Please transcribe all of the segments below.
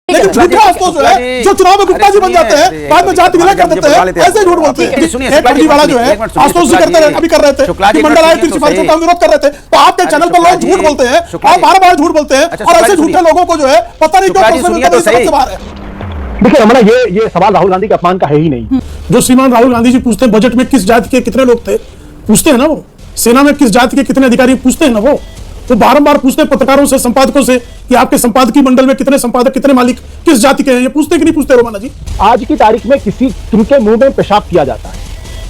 लेकिन झूठे आशुतोष जो है, जो चुनाव में गुप्ताजी बन जाते हैं, बाद में जाति विलय कर देते हैं, ऐसे झूठ बोलते हैं। एक फर्जीवाड़ा जो है आशुतोष जी करते रहे, अभी कर रहे थे कि मंडल आयुक्त की सिफारिशों का विरोध कर रहे थे, तो आपके चैनल पर लोग झूठ बोलते हैं और बार-बार झूठ बोलते हैं, और ऐसे झूठे लोगों को जो है पता नहीं क्यों समझ से बाहर है। देखिए रमणा, ये सवाल राहुल गांधी के अपमान का है ही नहीं। जो श्रीमान राहुल गांधी जी पूछते हैं बजट में किस जाति के कितने लोग थे, पूछते हैं ना वो, सेना में किस जाति के कितने अधिकारी पूछते हैं ना वो बारंबार पूछते हैं पत्रकारों से, संपादकों से कि आपके संपादकीय मंडल में कितने संपादक, कितने मालिक किस जाति के हैं, ये पूछते कि नहीं पूछते रोमाना जी? आज की तारीख में किनके मुंह में पेशाब किया जाता है,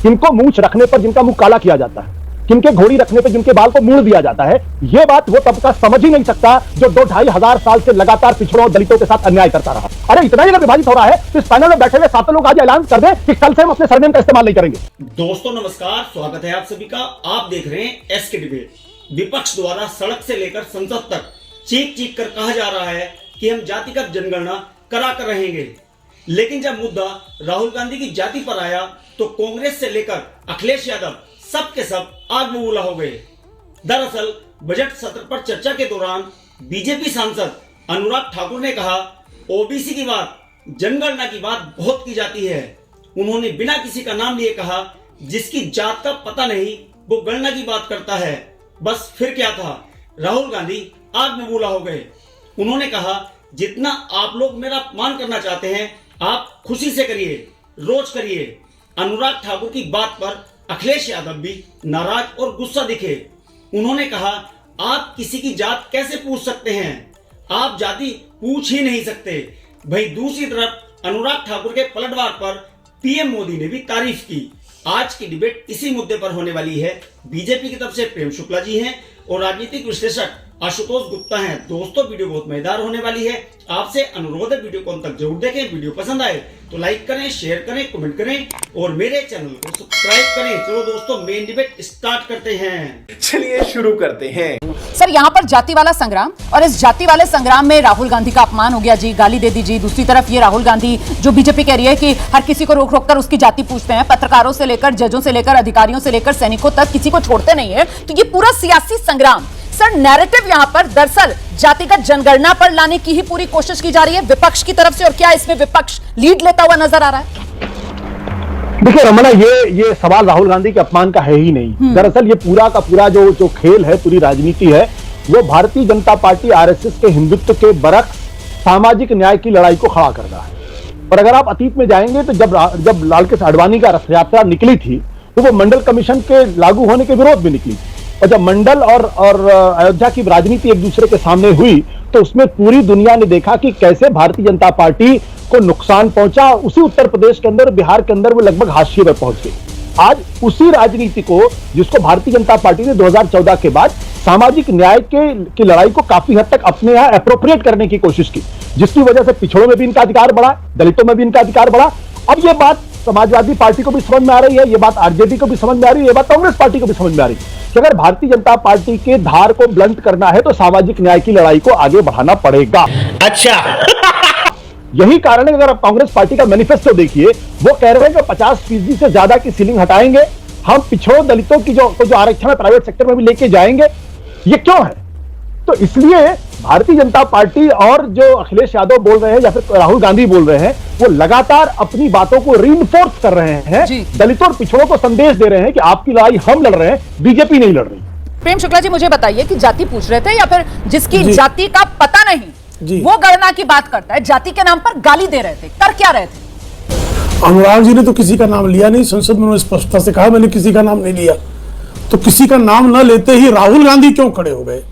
किनको मूंछ रखने पर जिनका मुंह काला किया जाता है, किनके घोड़ी रखने पर जिनके बाल को मोड़ दिया जाता है, ये बात वो तबका समझ ही नहीं सकता जो 2-2.5 हजार साल से लगातार पिछड़ों और दलितों के साथ अन्याय करता रहा। अरे इतना ही अगर विभाजित हो रहा है तो इस पैनल में बैठे हुए 7 लोग आज ऐलान कर दें कि कल से हम अपने सरनेम का इस्तेमाल नहीं करेंगे। दोस्तों नमस्कार, स्वागत है आप सभी का। आप देख रहे हैं एसके डिबेट। विपक्ष द्वारा सड़क से लेकर संसद तक चीख चीख कर कहा जा रहा है कि हम जातिगत जनगणना करा कर रहेंगे, लेकिन जब मुद्दा राहुल गांधी की जाति पर आया तो कांग्रेस से लेकर अखिलेश यादव सब के सब आग बबूला हो गए। दरअसल बजट सत्र पर चर्चा के दौरान बीजेपी सांसद अनुराग ठाकुर ने कहा, ओबीसी की बात, जनगणना की बात बहुत की जाती है। उन्होंने बिना किसी का नाम लिए कहा, जिसकी जात का पता नहीं वो गणना की बात करता है। बस फिर क्या था, राहुल गांधी आग में बबूला हो गए। उन्होंने कहा, जितना आप लोग मेरा अपमान करना चाहते हैं आप खुशी से करिए, रोज करिए। अनुराग ठाकुर की बात पर अखिलेश यादव भी नाराज और गुस्सा दिखे। उन्होंने कहा, आप किसी की जात कैसे पूछ सकते हैं, आप जाति पूछ ही नहीं सकते। भाई दूसरी तरफ अनुराग ठाकुर के पलटवार पर पीएम मोदी ने भी तारीफ की। आज की डिबेट इसी मुद्दे पर होने वाली है। बीजेपी की तरफ से प्रेम शुक्ला जी हैं और राजनीतिक विश्लेषक आशुतोष गुप्ता हैं। दोस्तों वीडियो बहुत मजेदार होने वाली है। आपसे अनुरोध है वीडियो को अंत तक जरूर देखें। वीडियो पसंद आए तो लाइक करें, शेयर करें, कमेंट करें और मेरे चैनल को सब्सक्राइब करें। चलो दोस्तों मेन डिबेट स्टार्ट करते हैं। चलिए शुरू करते हैं। सर यहाँ पर जाति वाला संग्राम, और इस जाति वाले संग्राम में राहुल गांधी का अपमान हो गया जी, गाली दे दी जी। दूसरी तरफ ये राहुल गांधी जो बीजेपी कह रही है कि हर किसी को रोक रोक कर उसकी जाति पूछते हैं, पत्रकारों से लेकर जजों से लेकर अधिकारियों से लेकर सैनिकों तक किसी को छोड़ते नहीं है। तो ये पूरा सियासी संग्राम, सर नैरेटिव यहाँ पर दरअसल जातिगत जनगणना पर लाने की ही पूरी कोशिश की जा रही है विपक्ष की तरफ से, और क्या इसमें विपक्ष लीड लेता हुआ नजर आ रहा है? देखिए रमणा, ये सवाल राहुल गांधी के अपमान का है ही नहीं। दरअसल ये पूरा का पूरा जो खेल है, पूरी राजनीति है, वो भारतीय जनता पार्टी आरएसएस के हिंदुत्व के बरख सामाजिक न्याय की लड़ाई को खड़ा कर रहा है। और अगर आप अतीत में जाएंगे तो जब लालकृष्ण आडवाणी का रथ यात्रा निकली थी तो वो मंडल कमीशन के लागू होने के विरोध में निकली, और जब मंडल और अयोध्या की राजनीति एक दूसरे के सामने हुई तो उसमें पूरी दुनिया ने देखा कि कैसे भारतीय जनता पार्टी को नुकसान पहुंचा। उसी उत्तर प्रदेश के अंदर, बिहार के अंदर वो लगभग हाशिए पर पहुंच गई। आज उसी राजनीति को, जिसको भारतीय जनता पार्टी ने 2014 के बाद सामाजिक न्याय की लड़ाई को काफी हद तक अपने यहाँ एप्रोप्रिएट करने की कोशिश की, जिसकी वजह से पिछड़ों में भी इनका अधिकार बढ़ा, दलितों में भी इनका अधिकार बढ़ा। अब ये बात समाजवादी पार्टी को भी समझ में आ रही है, ये बात आरजेडी को भी समझ में आ रही है, ये बात कांग्रेस पार्टी को भी समझ में आ रही है कि अगर भारतीय जनता पार्टी के धार को ब्लंट करना है तो सामाजिक न्याय की लड़ाई को आगे बढ़ाना पड़ेगा। अच्छा यही कारण है, अगर आप कांग्रेस पार्टी का मैनिफेस्टो देखिए, वो कह रहे हैं कि 50% से ज्यादा की सीलिंग हटाएंगे, हम पिछड़ों दलितों की जो आरक्षण है प्राइवेट सेक्टर में भी लेके जाएंगे। ये क्यों है? तो इसलिए भारतीय जनता पार्टी और जो अखिलेश यादव बोल रहे हैं या फिर राहुल गांधी बोल रहे हैं, वो लगातार अपनी बातों को रीइंफोर्स कर रहे हैं, दलितों और पिछड़ों को संदेश दे रहे हैं कि आपकी लड़ाई हम लड़ रहे हैं, बीजेपी नहीं लड़ रही। प्रेम शुक्ला जी मुझे बताइए कि जाति पूछ रहे थे या फिर जिसकी जाति का पता नहीं वो गणना की बात करता है, जाति के नाम पर गाली दे रहे थे, कर क्या रहे थे? अनुराग जी ने तो किसी का नाम लिया नहीं, संसद में उन्होंने स्पष्टता से कहा मैंने किसी का नाम नहीं लिया। तो किसी का नाम न लेते ही राहुल गांधी क्यों खड़े हो गए?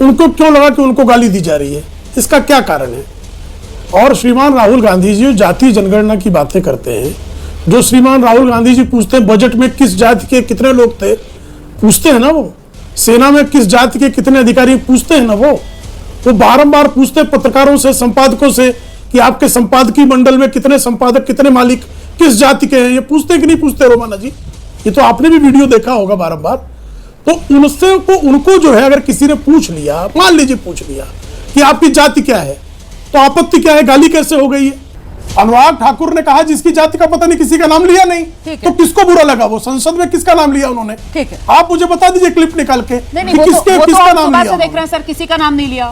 उनको क्यों लगा कि उनको गाली दी जा रही है? इसका क्या कारण है? और श्रीमान राहुल गांधी जी जाति जनगणना की बातें करते हैं, जो श्रीमान राहुल गांधी जी पूछते हैं बजट में किस जाति के कितने लोग थे, पूछते हैं ना वो, सेना में किस जाति के कितने अधिकारी पूछते हैं ना वो बारंबार पूछते हैं पत्रकारों से, संपादकों से कि आपके संपादकीय मंडल में कितने संपादक, कितने मालिक किस जाति के हैं, ये पूछते कि नहीं पूछते रोमाना जी? ये तो आपने भी वीडियो देखा होगा बारंबार। तो उनको जो है अगर किसी ने पूछ लिया, मान लीजिए पूछ लिया कि आपकी जाति क्या है, तो आपत्ति क्या है? गाली कैसे हो गई है? अनुराग ठाकुर ने कहा जिसकी जाति का पता नहीं, किसी का नाम लिया नहीं, तो किसको बुरा लगा? वो संसद में किसका नाम लिया उन्होंने? ठीक है, आप मुझे बता दीजिए क्लिप निकाल के किसका नाम लिया। देख रहे हैं सर, किसी का नाम नहीं लिया।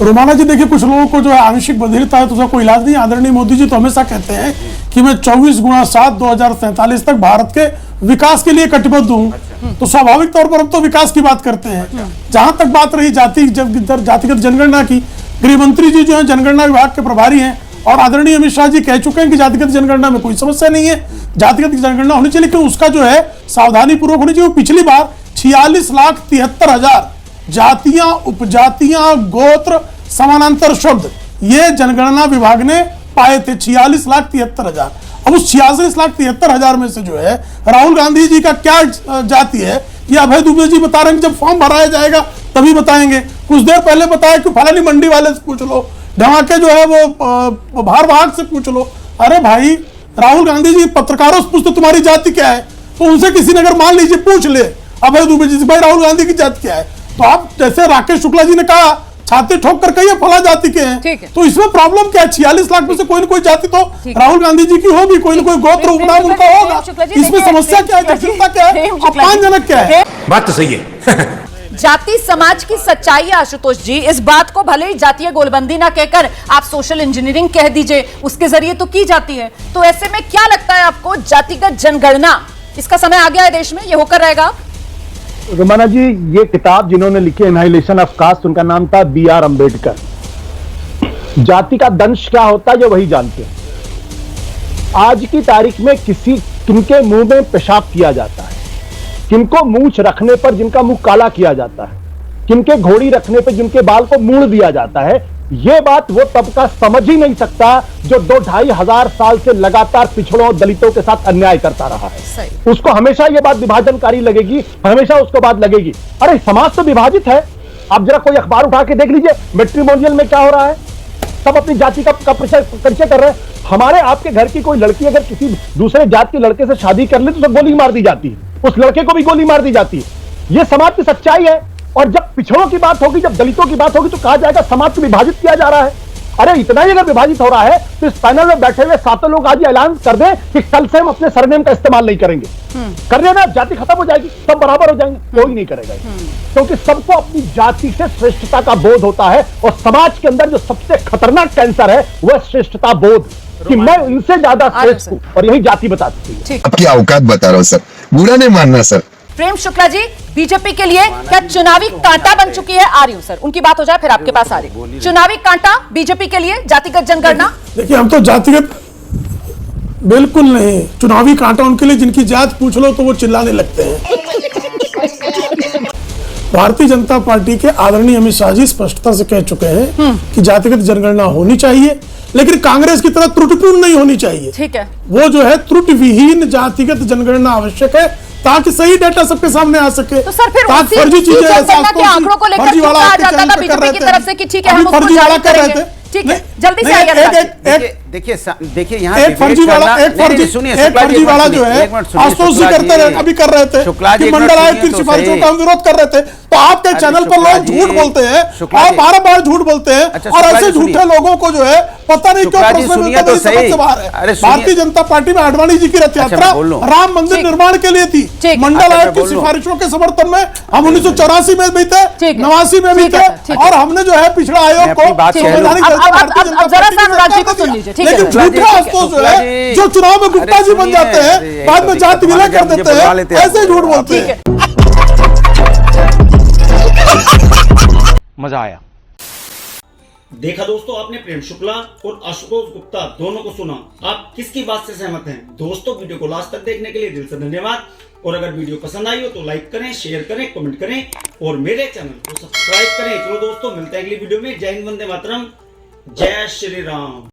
रोमाना जी देखिए, कुछ लोगों को जो है आंशिक बधिरता है तो उसका कोई इलाज नहीं। आदरणीय मोदी जी तो हमेशा कहते हैं कि मैं 24x7 2047 तक भारत के विकास के लिए कटिबद्ध हूं। तो स्वाभाविक तौर पर हम तो विकास की बात करते हैं। जहां तक बात रही जातिगत जनगणना की, गृह मंत्री जी जो है जनगणना विभाग के प्रभारी हैं और आदरणीय अमित शाह जी कह चुके हैं कि जातिगत जनगणना में कोई समस्या नहीं है, जातिगत जनगणना होनी चाहिए, लेकिन उसका जो है सावधानी पूर्वक होनी चाहिए। पिछली बार 46,73,000 जातियां, उपजातियां, गोत्र, समानांतर शब्द ये जनगणना विभाग ने पाए थे, 46,73,000। अब उस 46,73,000 में से जो है राहुल गांधी जी का क्या जाति है, ये अभय दुबे जी बता रहे हैं कि जब फॉर्म भराया जाएगा तभी बताएंगे। कुछ देर पहले बताया कि फलानी मंडी वाले से पूछ लो, ढमाके जो है वो भारवाहक से पूछ लो। अरे भाई, राहुल गांधी जी पत्रकारों से पूछते तुम्हारी जाति क्या है, तो उनसे किसी ने अगर मान लीजिए पूछ ले अभय दुबे जी से, भाई राहुल गांधी की जाति क्या है, तो आप जैसे राकेश शुक्ला जी ने कहा छाती ठोक कर कहिए फला जाति के हैं, तो इसमें प्रॉब्लम क्या है? 46 लाख में से कोई ना कोई जाति तो राहुल गांधी जी की होगी, कोई ना कोई गोत्र उपनाम उनका होगा। इसमें समस्या क्या है, जटिलता क्या है, अपमानजनक क्या है? बात तो सही है। जाति समाज की सच्चाई है आशुतोष जी, इस बात को भले ही जातीय गोलबंदी ना कहकर आप सोशल इंजीनियरिंग कह दीजिए, उसके जरिए तो की जाती है। तो ऐसे में क्या लगता है आपको, जातिगत जनगणना इसका समय आ गया है देश में, ये होकर रहेगा? रोमाना जी, ये किताब जिन्होंने लिखी एनाहिलेशन ऑफ कास्ट, उनका नाम था B.R. अम्बेडकर। जाति का दंश क्या होता है ये वही जानते हैं। आज की तारीख में किनके मुंह में पेशाब किया जाता है, किनको मूंछ रखने पर जिनका मुंह काला किया जाता है, किनके घोड़ी रखने पर जिनके बाल को मूड़ दिया जाता है, ये बात वो तबका समझ ही नहीं सकता जो 2-2.5 हजार साल से लगातार पिछड़ों दलितों के साथ अन्याय करता रहा है। उसको हमेशा ये बात विभाजनकारी लगेगी, हमेशा उसको बात लगेगी अरे समाज तो विभाजित है। आप जरा कोई अखबार उठा के देख लीजिए, मैट्रिमोनियल में क्या हो रहा है, सब अपनी जाति का परिचय कर रहे हैं। हमारे आपके घर की कोई लड़की अगर किसी दूसरे जात के लड़के से शादी कर ले तो उसे गोली मार दी जाती है, उस लड़के को भी गोली मार दी जाती है। यह समाज की सच्चाई है। और जब पिछड़ों की बात होगी, जब दलितों की बात होगी तो कहा जाएगा समाज को विभाजित किया जा रहा है। अरे इतना ही अगर विभाजित हो रहा है तो इस पैनल में बैठे हुए 7 लोग आज ऐलान कर दें कि कल से हम अपने सरनेम का इस्तेमाल नहीं करेंगे, कर लेना, जाति खत्म हो जाएगी, सब बराबर हो जाएंगे, कोई नहीं करेगा। क्योंकि सबको अपनी जाति से श्रेष्ठता का बोध होता है और समाज के अंदर जो सबसे खतरनाक कैंसर है वह श्रेष्ठता बोध, कि मैं इनसे ज्यादा श्रेष्ठ हूं, और यही जाति बताती है। आपकी औकात बता रहा हूं सर, बुरा नहीं मानना सर। प्रेम शुक्ला जी, बीजेपी के लिए क्या चुनावी कांटा बन चुकी है? आ रही हूं सर, उनकी बात हो जाए फिर आपके पास आ रही। चुनावी कांटा बीजेपी के लिए जातिगत जनगणना? देखिए, हम तो जातिगत बिल्कुल नहीं, चुनावी कांटा उनके लिए जिनकी जात पूछ लो तो वो चिल्लाने लगते हैं। भारतीय जनता पार्टी के आदरणीय अमित शाह जी स्पष्टता से कह चुके हैं कि जातिगत जनगणना होनी चाहिए, लेकिन कांग्रेस की तरह त्रुटिपूर्ण नहीं होनी चाहिए। ठीक है, वो जो है त्रुटि विहीन जातिगत जनगणना आवश्यक है ताकि सही डाटा सबके सामने आ सके। तो सर फिर फर्जी चीजें आंकड़ों को लेकर क्यों कहा जाता था बीजेपी की तरफ से कि ठीक है हम उसको जारी करेंगे? ठीक है, जल्दी से आइए। देखिए यहाँ एक फर्जी वाला जो है आशुतोष जी करते रहे, अभी कर रहे थे कि मंडल आयोग की सिफारिशों का हम विरोध कर रहे थे, तो आपके चैनल पर लोग झूठ बोलते हैं और बार-बार झूठ बोलते हैं, और ऐसे झूठे लोगों को जो है पता नहीं क्यों प्रश्न मिलता है, समझ से बाहर है। भारतीय जनता पार्टी में आडवाणी जी की रथ यात्रा राम मंदिर निर्माण के लिए थी, मंडल आयोग की सिफारिशों के समर्थन में हम 1984 में भी थे, 89 में भी थे, और हमने जो है पिछड़ा आयोग को संवैधानिक लेकिन झूठे आशुतोष जो है जो चुनाव में गुप्ता जी बन जाते हैं, बाद में जाति विलय कर देते हैं, ऐसे झूठ बोलते हैं। मजा आया। देखा दोस्तों, आपने प्रेम शुक्ला और आशुतोष गुप्ता दोनों को सुना। आप किसकी बात से सहमत हैं? दोस्तों, वीडियो को लास्ट तक देखने के लिए दिल से धन्यवाद, और अगर वीडियो पसंद आई हो तो लाइक करें, शेयर करें, कमेंट करें और मेरे चैनल को सब्सक्राइब करें। चलो दोस्तों, मिलते हैं अगली वीडियो में। जय हिंद, वंदे मातरम, जय श्री राम।